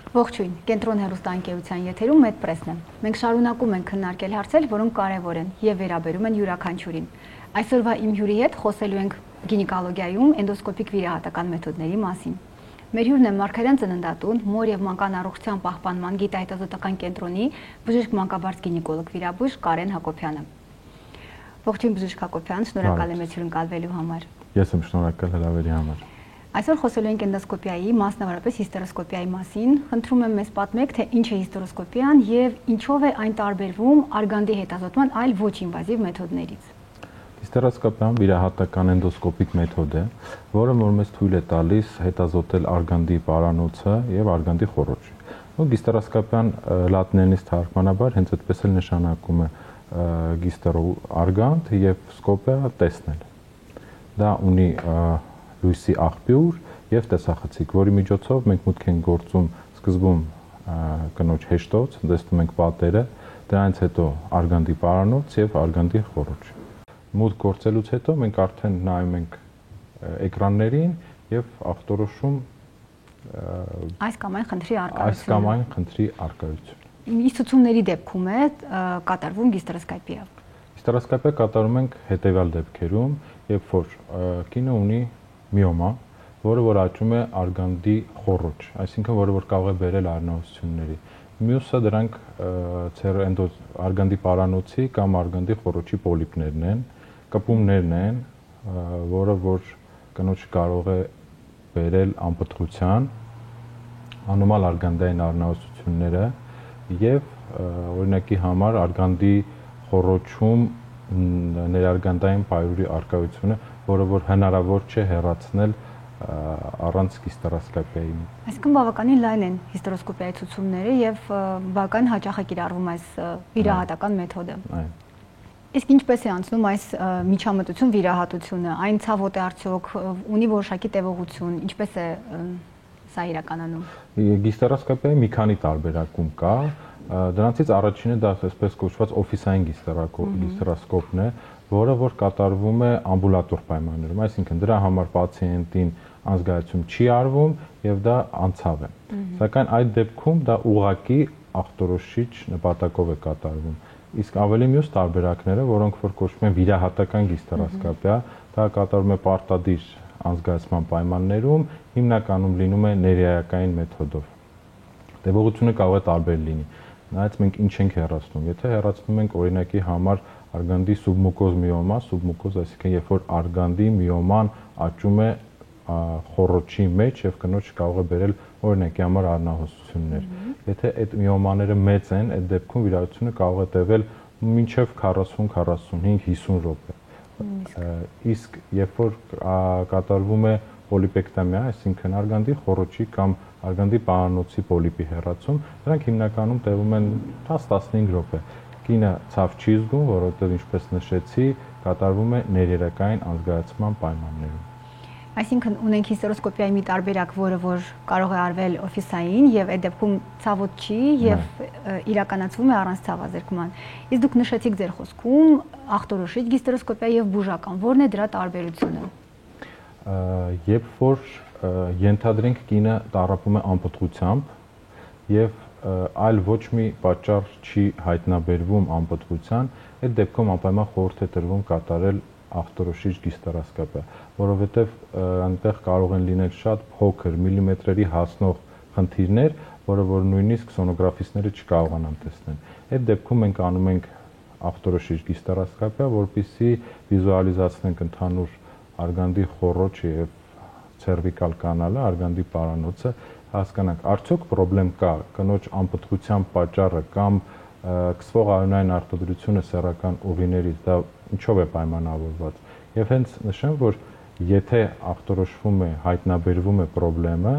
Ողջույն, Կենտրոն հեռուստաընկերության եթերում Մեդպրեսն է։ Մենք շարունակում ենք քննարկել հարցեր, որոնք կարևոր են եւ վերաբերում են յուրաքանչյուրին։ Այսօրվա իմ հյուրի հետ խոսելու ենք գինեկոլոգիայում էնդոսկոպիկ վիրահատական մեթոդների մասին։ Մեր հյուրն է Մարգարյան ծննդատուն, մոր եւ մանկան առողջության պահպանման գիտահետազոտական կենտրոնի բժիշկ մանկաբարձ գինեկոլոգ վիրաբույժ Կարեն Հակոբյանը։ Ողջույն բժիշկ Հակոբյան, շնորհակալ եմ հյուրընկալվելու համար։ Ես եմ շնորհակալ հրավերի համար։ Այսօր խոսելու ենք էնդոսկոպիայի, մասնավորապես հիստերոսկոպիայի մասին։ Խնդրում եմ մեզ պատմեք, թե ինչ է հիստերոսկոպիան եւ ինչով է այն տարբերվում արգանդի հետազոտման այլ ոչ ինվազիվ մեթոդներից։ Հիստերոսկոպիան վիրահատական էնդոսկոպիկ մեթոդ է, որը որ մեզ թույլ է տալիս հետազոտել արգանդի պարանոցը եւ արգանդի խոռոչը։ Հիստերոսկոպիան լատիներենից թարգմանաբար հենց այդպես էլ նշանակում է գիստերո արգանդ եւ սկոպիա տեսնել։ Դա ունի լույսի աղբյուր եւ տեսախցիկ, որի միջոցով մենք մուտք ենք գործում սկզբում կնոջ հեշտոց, տեսնում ենք պատերը, դրանից հետո արգանդի պարանոց եւ արգանդի խոռոչ։ Մուտք գործելուց հետո մենք արդեն նայում ենք էկրաններին եւ ախտորոշում այս կամ այն խնդրի արկայությունը։ Այս կամ այն խնդրի արկայությունը։ Իսկ ցուցումների դեպքում է կատարվում հիստերոսկոպիա։ Հիստերոսկոպիա կատարում ենք հետեւյալ դեպքերում, երբ որ կինը ունի միոմա, որը որ աճում է արգանդի խոռոչ, այսինքն որը որ կարող է բերել արնահոսությունների։ Մյուսը դրանք արգանդի պարանոցի կամ արգանդի խոռոչի պոլիպներն են, կպումներն են, որը որ կնոջը կարող է բերել անպտղության, անոմալ արգանդային արնահոսությունները եւ օրինակի համար արգանդի խոռոչում ներարգանդային պայուրի արկայությունը, որը որ հնարավոր չէ հեռացնել առանց հիստերոսկոպիայի։ Այսինքն բավականին լայն են հիստերոսկոպիայի ցուցումները եւ բավական հաճախ է կիրառվում այս վիրահատական մեթոդը։ Իսկ ինչպես է անցնում այս միջամտություն վիրահատությունը, այն ցավոտ է արդյոք, ունի որոշակի տևողություն, ինչպես է սա իրականանում։ Հիստերոսկոպիայի մի քանի տարբերակում կա, դրանցից առաջինը դա այսպես կոչված օֆիսային հիստերոսկոպն է, որը որ կատարվում է ամբուլատոր պայմաններում, այսինքն դրա համար պացիենտին անզգայացում չի արվում եւ դա անցավ է։ Սակայն այդ դեպքում դա ուղղակի ախտորոշիչ նպատակով է կատարվում։ Իսկ ավելի մյուս տարբերակները, որոնք որ կոչվում են վիրահատական հիստերոսկոպիա, դա կատարվում է պարտադիր անզգայացման պայմաններում, հիմնականում լինում է ներերակային մեթոդով։ Տևողությունը կարող է տարբեր լինի։ Նայած մենք ինչ ենք հեռացնում։ Եթե հեռացնում ենք օրինակի համար արգանդի սուբմուկոզ միոմա, սուբմուկոզ, այսինքն երբ որ արգանդի միոման աճում է խոռոչի մեջ եւ կնոջ կարող է բերել օրինակի համար արնահոսություններ։ Եթե այդ միոմաները մեծ են, այդ դեպքում վիրահատությունը կարող է տևել մինչև 40, 45, 50 րոպե։ Իսկ երբ որ կատարվում է պոլիպեկտոմիա, այսինքն արգանդի խոռոչի կամ արգանդի պարանոցի պոլիպի հեռացում, դրանք հիմնականում տևում են 10-15 րոպե։ Կինը ցավ չի զգում, որովհետև ինչպես նշեցի, կատարվում է ներերակային անզգայացման պայմաններում։ Այսինքն ունենք հիստերոսկոպիայի մի տարբերակ, որը որ կարող է արվել օֆիսային եւ այդ դեպքում ցավոտ չի եւ իրականացվում է առանց ցավազրկման։ Իսկ դուք նշեցիք ձեր խոսքում ախտորոշիչ հիստերոսկոպիա եւ բուժական, ո՞րն է դրա տարբերությունը։ Երբ որ ենթադրենք կինը տառապում է անպտղությամբ եւ այլ ոչ մի պատճառ չի հայտնաբերվում անպտղության, այդ դեպքում անպայման խորհուրդ է տրվում կատարել ախտորոշիչ հիստերոսկոպիա, որովհետեւ այնտեղ կարող են լինել շատ փոքր միլիմետրերի հասնող խնդիրներ, որը որ նույնիսկ սոնոգրաֆիստները չկարողանան տեսնել։ Այդ դեպքում մենք անում ենք ախտորոշիչ հիստերոսկոպիա, որպեսզի վիզուալիզացնենք ընդհանուր արգանդի խոռոչը եւ ցերվիկալ կանալը, արգանդի պարանոցը, հասկանանք, արդյոք պրոբլեմ կա, կնոջ անպտղության պատճառը կամ կսվող արյունային արտադրությունը սեռական ուղիներից, դա ինչով է պայմանավորված։ Եվ հենց նշեմ, որ եթե ախտորոշվում է, հայտնաբերվում է պրոբլեմը,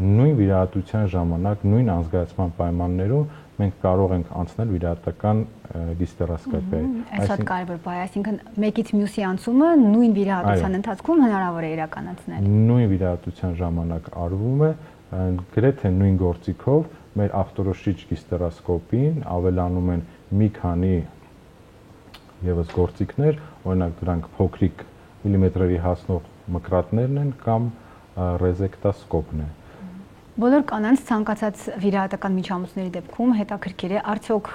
նույն վիրահատության ժամանակ, նույն անզգայացման պայմաններում մենք կարող ենք անցնել վիրահատական հիստերոսկոպիայի։ Այս հատ կարևոր բան է, այսինքն մեկից մյուսի անցումը նույն վիրահատության ընթացքում հնարավոր է իրականացնել։ Նույն վիրահատության ժամանակ արվում է, գրեթե նույն գործիքով մեր ախտորոշիչ հիստերոսկոպին ավելանում են մի քանի եւս գործիքներ, օրինակ դրանք փոքրիկ միլիմետրերի հասնող մկրատներն են կամ ռեզեկտասկոպն է։ Բոլոր կանանց ցանկացած վիրահատական միջամուծների դեպքում հետաքրքիր է արդյոք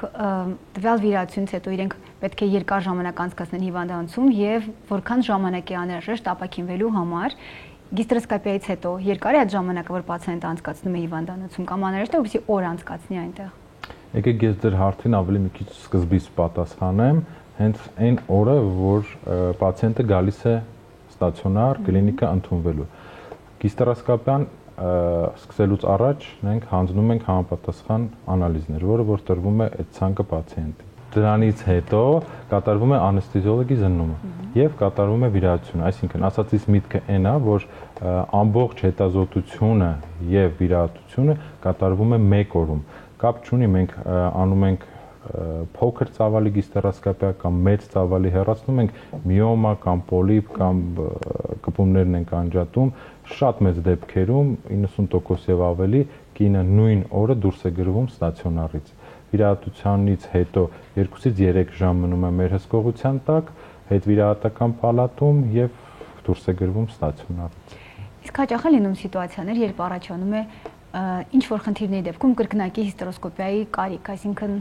տվյալ վիրահատությունից հետո իրենք պետք է երկար ժամանակ անցկացնեն հիվանդանոցում եւ որքան ժամանակ է անհրաժեշտ ապաքինվելու համար գիստրոսկոպիայից հետո երկար է այդ ժամանակը, որ պացիենտը անցկացնում է հիվանդանոցում կամ անհրաժեշտ է որպեսզի օր անցկացնի այնտեղ։ Եկեք ես ձեր հարցին ավելի մի քիչ սկզբից պատասխանեմ, հենց այն օրը, որ պացիենտը գալիս է ստացիոնար կլինիկա ընդունվելու։ Գիստրոսկոպիան սկսելուց առաջ մենք հանձնում ենք համապատասխան անալիզներ, որը որ տրվում է այդ ցանկը պացիենտին։ Դրանից հետո կատարվում է անեստեզիոլոգի զննումը եւ կատարվում է վիրահատությունը, այսինքն ասածից միտքը այն է, որ ամբողջ հետազոտությունը եւ վիրահատությունը կատարվում է 1 օրում։ Կապ չունի մենք անում ենք փոքր ծավալի գիստրոսկոպիա կամ մեծ ծավալի հեռացնում ենք միոմա կամ պոլիպ կամ կպումներն ենք անջատում, շատ մեծ դեպքերում 90% եւ ավելի կինը նույն օրը դուրս է գրվում ստացիոնարից։ Վիրահատությանից հետո 2-ից 3 ժամ մնում է մեր հսկողության տակ, հետվիրահատական պալատում եւ դուրս է գրվում ստացիոնարից։ Իսկ հաճախ է լինում սիտուացիաներ, երբ առաջանում է ինչ որ խնդիրների դեպքում կրկնակի հիստերոսկոպիայի կարիք, այսինքն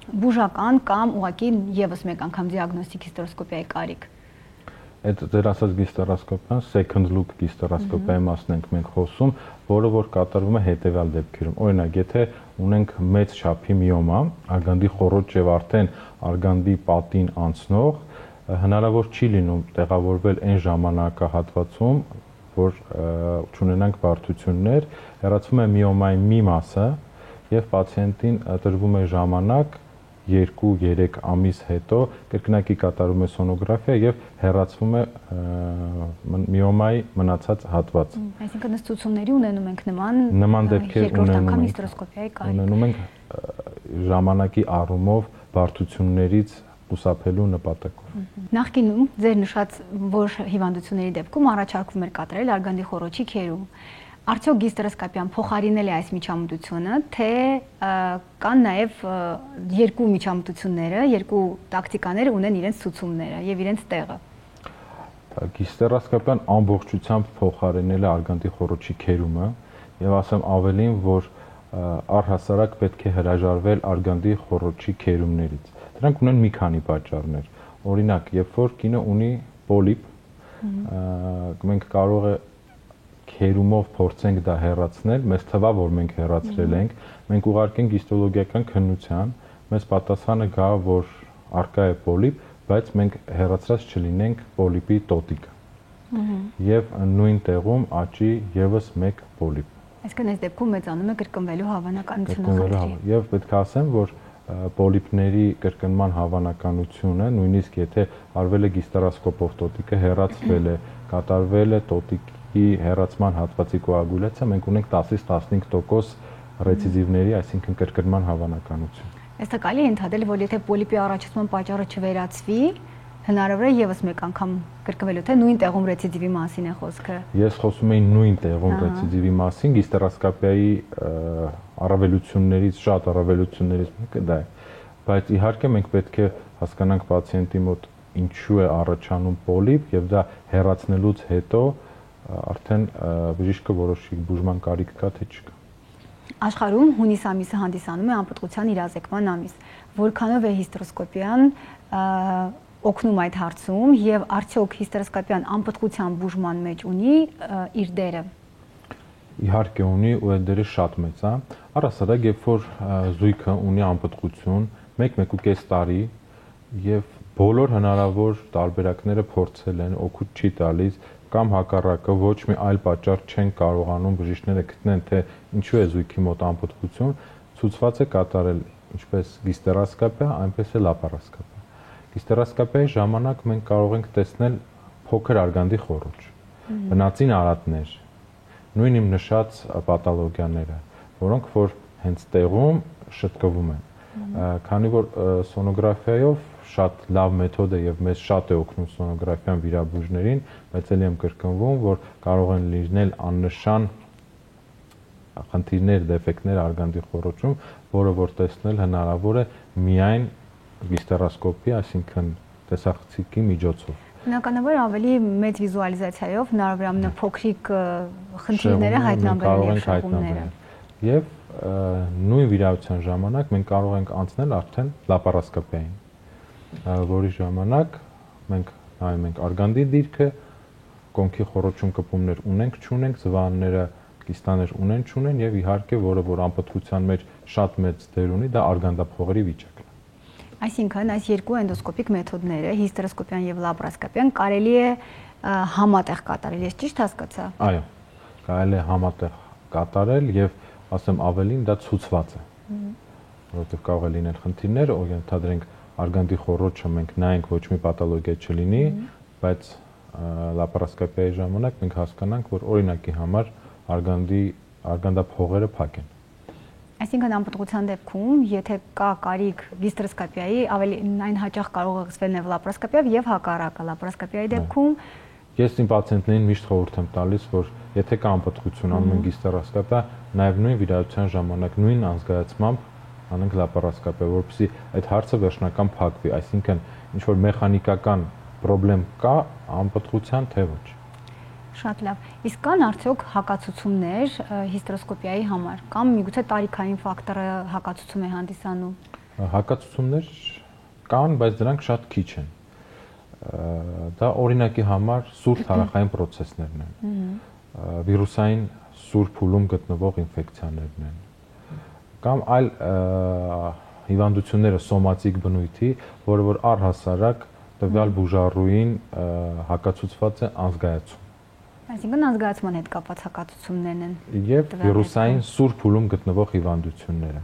բուժական կամ ուղղակի եւս մեկ անգամ դիագնոստիկ հիստերոսկոպիայի կարիք։ Այդ դեր ասած գիստրոսկոպիան second look գիստրոսկոպիայի մասն ենք մենք խոսում, որը որ կատարվում է հետեւյալ դեպքերում։ Օրինակ, եթե ունենք մեծ չափի միոմա, արգանդի խոռոչ եւ արդեն արգանդի պատին անցնող, հնարավոր չի լինում տեղավորվել այն ժամանակահատվածում, որ չունենանք բարդություններ, հեռացվում է միոմայի մի մասը եւ պացիենտին տրվում է ժամանակ 2-3 ամիս հետո կրկնակի կատարում է սոնոգրաֆիա եւ հեռացվում է միոմայի մնացած հատված։ Այսինքն ըստ ցուցումների ունենում ենք նման դեպքեր ունենում հիստերոսկոպիայի կարիք։ Ունենում ենք ժամանակի առումով բարդություններից խուսափելու նպատակով։ Նախկինում ձեր նշած որ հիվանդությունների դեպքում առաջարկվում էր կատարել արգանդի խոռոչի քերում։ Արդյոք գիստրոսկոպիան փոխարինել է այս միջամտությունը, թե կան նաև երկու միջամտությունները, երկու տակտիկաները ունեն իրենց ցուցումները եւ իրենց տեղը։ Գիստրոսկոպիան ամբողջությամբ փոխարինել է արգանդի խոռոչի քերումը եւ ասեմ ավելին, որ առհասարակ պետք է հրաժարվել արգանդի խոռոչի քերումներից։ Դրանք ունեն մի քանի պատճառներ։ Օրինակ, երբ որ կինը ունի պոլիպ, մենք կարող է քերումով փորձենք դա հեռացնել, մեզ թվա որ մենք հեռացրել ենք, մենք ուղարկենք հիստոլոգիական քննության, մեզ պատասխանը գա որ արկա է պոլիպ, բայց մենք հեռացրած չլինենք պոլիպի տոտիկը։ Եվ նույն տեղում աճի եւս մեկ պոլիպ։ Այսինքն այս դեպքում մեծանում է կրկնվելու հավանականությունը։ Եվ պետք է ասեմ, որ պոլիպների կրկնման հավանականությունը, նույնիսկ եթե արվել է գիստրոսկոպով տոտիկը հեռացվել է, կատարվել է տոտիկի հեռացման հատվածի կոագուլյացիա, մենք ունենք 10-ից 15% ռեցիդիվների, այսինքն կրկնման հավանականություն։ Այստեղ կարելի է ընդհանրել, որ եթե պոլիպի առաջացման պատճառը չվերացվի, հնարավոր է եւս մեկ անգամ կրկնվելու, թե նույն տեղում ռեցիդիվի մասին է խոսքը։ Ես խոսում եմ նույն տեղում ռեցիդիվի մասին, գիստրոսկոպիայի առավելություններից, շատ առավելություններից մեկը դա է։ Բայց իհարկե մենք պետք է հասկանանք պացիենտի մոտ ինչու է առաջանում պոլիպ եւ դա հեռացնելուց հետո արդեն բժիշկը որոշի բուժման կարիք կա թե չկա։ Աշխարհում հունիս ամիսը հանդիսանում է անպտղության իրազեկման ամիս։ Որքանով է հիստերոսկոպիան օգնում այդ հարցում եւ արդյոք հիստերոսկոպիան անպտղության բուժման մեջ ունի իր դերը։ Իհարկե ունի ու այդ դերը շատ մեծ է։ Առհասարակ երբ որ զույգը ունի անպտղություն 1-1.5 տարի եւ բոլոր հնարավոր տարբերակները փորձել են, օգուտ չի տալիս կամ հակառակը ոչ մի այլ պատճառ չեն կարողանում բժիշկները գտնեն, թե ինչու է զույգի մոտ անպտղություն, ցուցված է կատարել ինչպես գիստրոսկոպիա, այնպես էլ լապարոսկոպիա։ Գիստրոսկոպիայի ժամանակ մենք կարող ենք տեսնել փոքր արգանդի խոռոչ, բնածին արատներ, նույն իմ նշած պաթոլոգիաները, որոնք որ հենց տեղում շտկվում են։ Քանի որ սոնոգրաֆիայով շատ լավ մեթոդ է եւ մեզ շատ է օգնում սոնոգրաֆիան վիրաբույժներին, բայց ելի եմ կրկնվում, որ կարող են լինել աննշան խնդիրներ, դեֆեկտներ արգանդի խոռոչում, որը որ տեսնել հնարավոր է միայն գիստրոսկոպի, այսինքն տեսախցիկի միջոցով։ Բնականաբար ավելի մեծ վիզուալիզացիայով հնարավոր է ամենափոքրիկ խնդիրները հայտնաբերել եւ շահումները։ Եվ նույն վիրահատության ժամանակ մենք կարող ենք անցնել արդեն լապարասկոպիային, որի ժամանակ մենք նայում ենք արգանդի դիրքը, կոնքի խոռոչուն կպումներ ունենք, չունենք, զվանները, կիստաներ ունեն, չունեն եւ իհարկե որը որ անպտղության մեջ շատ մեծ դեր ունի, դա արգանդափողերի վիճակն է։ Այսինքն այս երկու էնդոսկոպիկ մեթոդները, հիստերոսկոպիան եւ լապարասկոպիան, կարելի է համատեղ կատարել, ես ճիշտ հասկացա։ Այո, կարելի է համատեղ կատարել եւ ասեմ ավելին դա ցուցված է, որովհետեւ կարող է լինել խնդիրներ, ենթադրենք արգանդի խոռոչը մենք նայենք ոչ մի պաթոլոգիա չլինի, բայց լապարասկոպիայի ժամանակ մենք հասկանանք, որ օրինակի համար արգանդափողերը փակ են։ Այսինքն անպտղության դեպքում, եթե կա կարիք հիստերոսկոպիայի, ավելի այն հաճախ կարող է սկսվել նաև լապարասկոպիայով եւ հակառակը լապարասկոպիայի դեպքում ես իմ պացիենտներին միշտ խորհուրդ եմ տալիս, որ եթե կա անպտղություն անում են հիստերոսկոպիա, նաև նույն վիրահատության ժամանակ նույն անզգայացմամբ անենք լապարասկոպիա, որպեսզի այդ հարցը վերջնական փակվի, այսինքն ինչ որ մեխանիկական խնդրեմ կա անպտղության թե ոչ։ Շատ լավ։ Իսկ կան արդյոք հակացուցումներ հիստերոսկոպիայի համար կամ միգուցե տարիքային ֆակտորը հակացուցում է հանդիսանում։ Հակացուցումներ կան, բայց դրանք շատ քիչ են։ Դա օրինակի համար սուր թարախային պրոցեսներն են։ Վիրուսային սուր փուլում գտնվող ինֆեկցիաներն են։ Կամ այլ հիվանդությունները սոմատիկ բնույթի, որը որ առհասարակ տվյալ բուժառուին հակացուցված է անզգայացում։ Այսինքն անզգայացման հետ կապված հակացություններն են։ Եվ վիրուսային սուր փուլում գտնվող հիվանդությունները։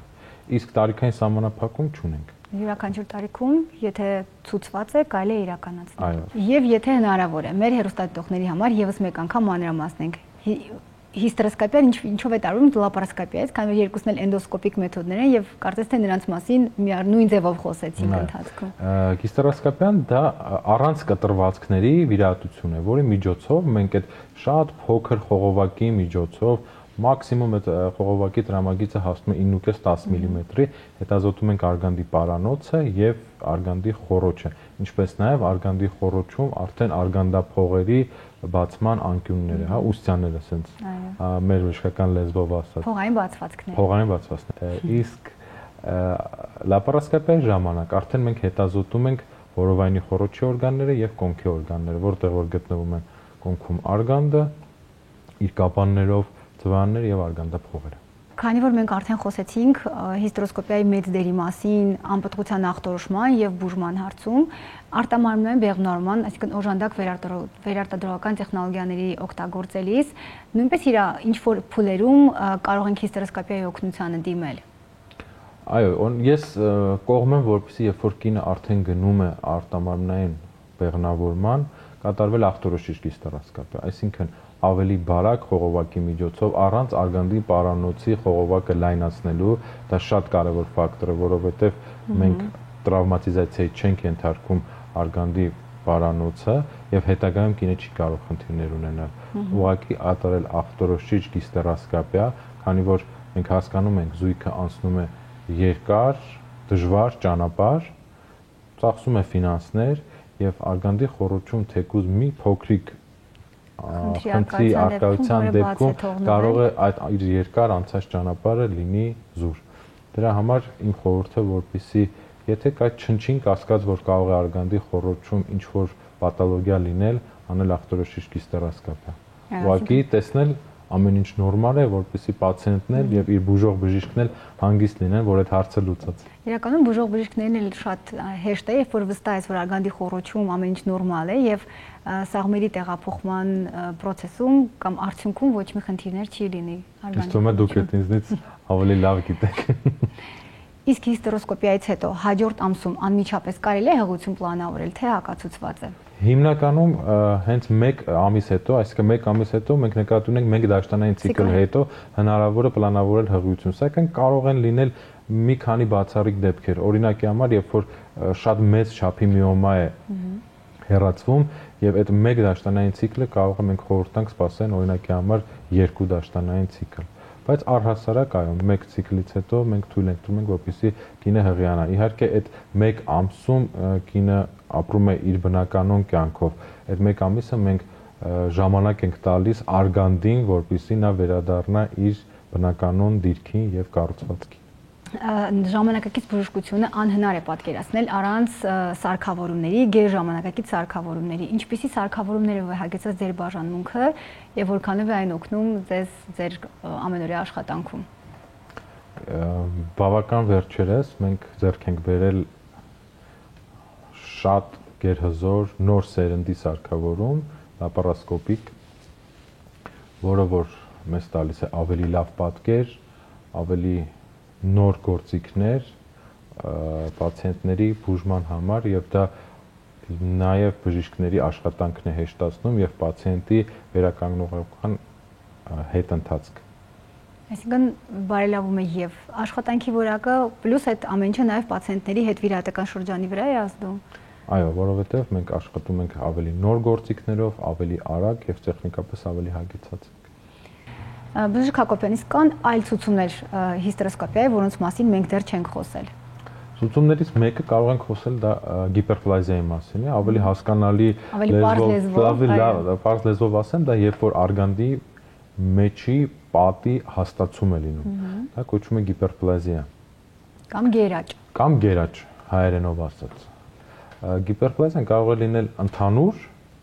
Իսկ տարիքային սահմանափակում չունենք։ Յուրաքանչյուր տարիքում, եթե ցուցված է, կարելի է իրականացնել։ Եվ եթե հնարավոր է, մեր հեռուստադիտողների համար եւս մեկ անգամ մանրամասնենք։ Հիստերոսկոպիան ինչով է տարբերվում լապարասկոպիայից, քանի որ երկուսն էլ էնդոսկոպիկ մեթոդներ են եւ կարծես թե նրանց մասին նույն ձևով խոսեցինք ընթացքում։ Հիստերոսկոպիան դա առանց կտրվածքների վիրահատություն է, որի միջոցով մենք այդ շատ փոքր խողովակի միջոցով մաքսիմում այդ խողովակի տրամագիծը հասնում է 9.5-10 մմ-ի, հետազոտում ենք արգանդի պարանոցը եւ արգանդի խոռոչը, ինչպես նաեւ արգանդի խոռոչում արդեն արգանդափողերի բացման անկյունները, հա, ուսցյանները, ասենց մեր բժշկական լեզվով ասած։ Փողային բացվածքներ։ Փողային բացվածքներ։ Իսկ լապարասկոպիայի ժամանակ արդեն մենք հետազոտում ենք որովայնի խոռոչի օրգանները եւ կոնքի օրգանները, որտեղ որ գտնվում են կոնքում արգանդը, իր կապաններով ծվաններ եւ արգանդափողերը։ Քանի որ մենք արդեն խոսեցինք հիստերոսկոպիայի մեծ դերի մասին անպտղության ախտորոշման եւ բուժման հարցում, արտամարմնային բեղմնորման, այսինքն օժանդակ վերարտադրողական տեխնոլոգիաների օգտագործելիս, նույնպես ինչ որ փուլերում կարող ենք հիստերոսկոպիայի օգնությանը դիմել։ Այո, ես կողմ եմ, որպեսզի երբ որ կինը արդեն գնում է արտամարմնային բեղմնավորման, կատարվել ախտորոշիչ հիստերոսկոպիա, այսինքն ավելի բարակ խողովակի միջոցով առանց արգանդի պարանոցի խողովակը լայնացնելու, դա շատ կարևոր ֆակտոր է, որովհետև մենք տրավմատիզացիայի չենք ենթարկում արգանդի պարանոցը եւ հետագայում կինը չի կարող խնդիրներ ունենալ։ Ուղղակի ատարել ախտորոշիչ հիստերոսկոպիա, քանի որ մենք հասկանում ենք զույգը անցնում է երկար, դժվար ճանապարհ, ծախսում է ֆինանսներ եւ արգանդի խոռոչում թեկուզ մի փոքրիկ խնդրի արկայության դեպքում կարող է այդ իր երկար անցած ճանապարհը լինի զուր։ Դրա համար իմ խորհուրդը, որպեսզի եթե կա չնչին կասկած, որ կարող է արգանդի խոռոչում ինչ որ պաթոլոգիա լինել, անել ախտորոշիչ հիստերոսկոպիա։ Ուղղակի տեսնել ամեն ինչ նորմալ է, որպեսզի պացիենտն էլ եւ իր բուժող բժիշկն էլ հանգիստ լինեն, որ այդ հարցը լուծած։ Իրականում բուժող բժիշկներն էլ շատ հեշտ է, երբ որ վստահ ես, որ արգանդի խոռոչում ամեն ինչ նորմալ է եւ սաղմերի տեղափոխման process-ում կամ արդյունքում ոչ մի խնդիրներ չի լինի արգանդի։ Իսկ թվում է դուք այդ ինձնից ավելի լավ գիտեք։ Իսկ հիստերոսկոպիայից հետո հաջորդ ամսում անմիջապես կարելի է հղիություն պլանավորել, թե հակացուցված է։ Հիմնականում հենց 1 ամիս հետո, այսինքն 1 ամիս հետո մենք նկատի ունենք 1 դաշտանային ցիկլ հետո հնարավոր է պլանավորել հղիություն, սակայն կարող են լինել մի քանի բացառիկ դեպքեր։ Օրինակի համար, երբ որ շատ մեծ չափի միոմա է հեռացվում եւ այդ 1 դաշտանային ցիկլը կարող է մենք խորհուրդ տանք սպասեն օրինակի համար 2 դաշտանային ցիկլ։ Բայց առհասարակ այո, 1 ցիկլից հետո մենք թույլ ենք տում, որպեսզի կինը հղիանա։ Իհարկե այդ 1 ամսում կինը ապրում է իր բնականոն կյանքով, այդ 1 ամիսը մենք ժամանակ ենք տալիս արգանդին, որպեսզի նա վերադառնա իր բնականոն դիրքին եւ կառուցվածքին։ Ժամանակակից բժշկությունը անհնար է պատկերացնել առանց սարքավորումների, գերժամանակակից սարքավորումների։ Ինչպիսի սարքավորումներով է հագեցած ձեր բաժանմունքը եւ որքանով է այն օգնում ձեզ ձեր ամենօրյա աշխատանքում։ Բավական վերջերս մենք ձեռք ենք բերել շատ գերհզոր նոր սերնդի սարքավորում, լապարասկոպիկ, որը որ մեզ տալիս է ավելի լավ պատկեր, ավելի նոր գործիքներ պացիենտների բուժման համար եւ դա նաեւ բժիշկների աշխատանքն է հեշտացնում եւ պացիենտի վերականգնողական հետընթացք։ Այսինքն բարելավում է եւ աշխատանքի որակը, պլյուս այդ ամեն ինչը նաեւ պացիենտների հետվիրատական շրջանի վրա է ազդում։ Այո, որովհետեւ մենք աշխատում ենք ավելի նոր գործիքներով, ավելի արագ եւ տեխնիկապես ավելի հագեցած։ Բժիշկ Հակոբյան, իսկ կան այլ ցուցումներ հիստերոսկոպիայի, որոնց մասին մենք դեռ չենք խոսել։ Ցուցումներից մեկը կարող ենք խոսել դա գիպերպլազիայի մասին է, ավելի հասկանալի լեզվով ասեմ, դա երբ որ արգանդի մեջի պատի հաստացում է լինում։ Դա կոչվում է գիպերպլազիա։ Կամ գերաճ։ Կամ գերաճ, հայերենով ասած։ Գիպերպլազիան կարող է լինել ընդհանուր,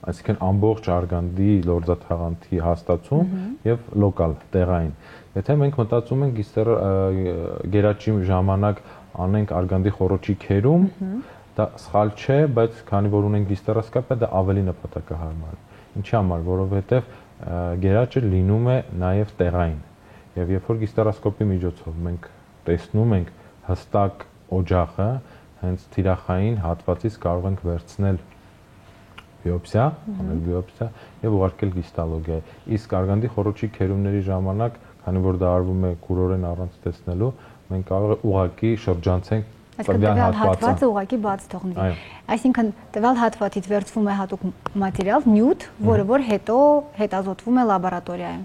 այսինքն ամբողջ արգանդի լորձաթաղանթի հաստացում եւ լոկալ տեղային։ Եթե մենք մտածում ենք գերաճի ժամանակ անենք արգանդի խոռոչի քերում, դա սխալ չէ, բայց քանի որ ունենք հիստերոսկոպիա, դա ավելի նպատակահարմար է։ Ինչի համար, որովհետեւ գերաճը լինում է նաեւ տեղային։ Եվ երբ որ հիստերոսկոպի միջոցով մենք տեսնում ենք հստակ օջախը, հենց թիրախային հատվածից կարող ենք վերցնել բիոպսիա, անել բիոպսիա եւ ուղարկել հիստոլոգիա։ Իսկ արգանդի խոռոչի քերումների ժամանակ, քանի որ դա արվում է կուրորեն առանց տեսնելու, մենք կարող է ուղղակի շրջանցենք տվյալ հատվածը ուղղակի բաց թողնել։ Այսինքն տվյալ հատվածից վերցվում է հատուկ մատերիալ, նյութ, որը որ հետո հետազոտվում է լաբորատորիայում։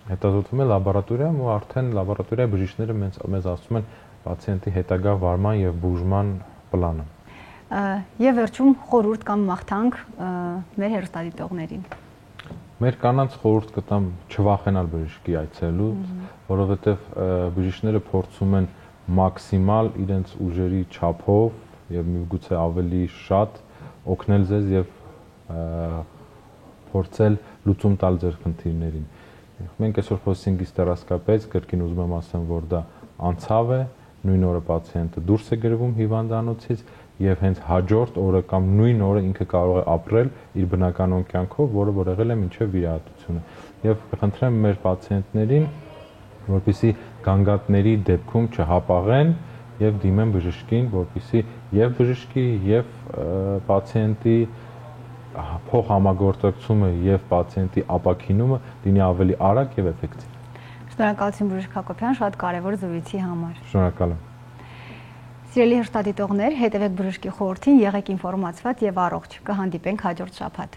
Հետազոտվում է լաբորատորիայում ու արդեն լաբորատորիայի բժիշկները մեզ ասում են պացիենտի հետագա վարման եւ բուժման պլանը։ Եվ վերջում խորհուրդ կամ մաղթանք մեր հեռուստադիտողներին։ Մեր կանանց խորհուրդ կտամ չվախենալ բժշկի այցելուց, որովհետև բժիշկները փորձում են մաքսիմալ իրենց ուժերի չափով եւ միգուցե ավելի շատ օգնել ձեզ եւ փորձել լուծում տալ ձեր խնդիրներին։ Մենք այսօր խոսեցինք հիստերոսկոպիայից, կրկին ուզում եմ ասեմ, որ դա անցավ է, նույն օրը պացիենտը դուրս է գրվում հիվանդանոցից եւ հենց հաջորդ օրը կամ նույն օրը ինքը կարող է ապրել իր բնականոն կյանքով, որը որ եղել է մինչեւ վիրահատությունը։ Եվ կխնդրեմ մեր պացիենտներին, որպեսզի գանգատների դեպքում չհապաղեն եւ դիմեն բժշկին, որպեսզի եւ բժշկի եւ պացիենտի փոխհամագործակցումը եւ պացիենտի ապաքինումը լինի ավելի արագ եւ էֆեկտիվ։ Շնորհակալություն բժիշկ Հակոբյան, շատ կարևոր զրույցի համար։ Շնորհակալ եմ։ Սիրելի հեռուստադիտողներ, հետևեք բժշկի խորհրդին, եղեք ինֆորմացված եւ առողջ։ Կհանդիպենք հաջորդ շաբաթ։